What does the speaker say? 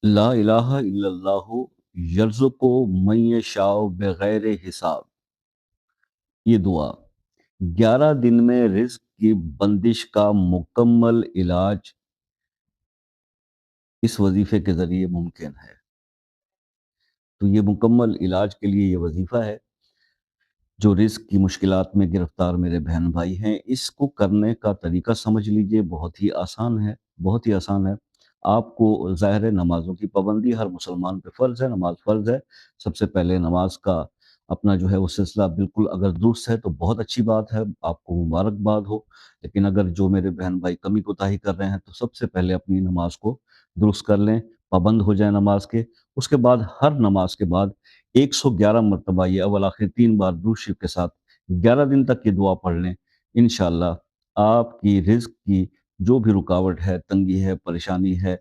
لا الہ الا اللہ یرزق من یشاء بغیر حساب. یہ دعا 11 دن میں رزق کی بندش کا مکمل علاج اس وظیفے کے ذریعے ممکن ہے. تو یہ مکمل علاج کے لیے یہ وظیفہ ہے. جو رزق کی مشکلات میں گرفتار میرے بہن بھائی ہیں، اس کو کرنے کا طریقہ سمجھ لیجئے. بہت ہی آسان ہے، بہت ہی آسان ہے. آپ کو ظاہر ہے نمازوں کی پابندی ہر مسلمان پہ فرض ہے، نماز فرض ہے. سب سے پہلے نماز کا اپنا جو ہے وہ سلسلہ بالکل اگر درست ہے تو بہت اچھی بات ہے، آپ کو مبارکباد ہو. لیکن اگر جو میرے بہن بھائی کمی کوتاہی کر رہے ہیں تو سب سے پہلے اپنی نماز کو درست کر لیں، پابند ہو جائیں نماز کے. اس کے بعد ہر نماز کے بعد 111 مرتبہ یہ اول آخر 3 بار درود شریف کے ساتھ 11 دن تک یہ دعا پڑھ لیں. انشاءاللہ آپ کی رزق کی جو بھی رکاوٹ ہے، تنگی ہے، پریشانی ہے،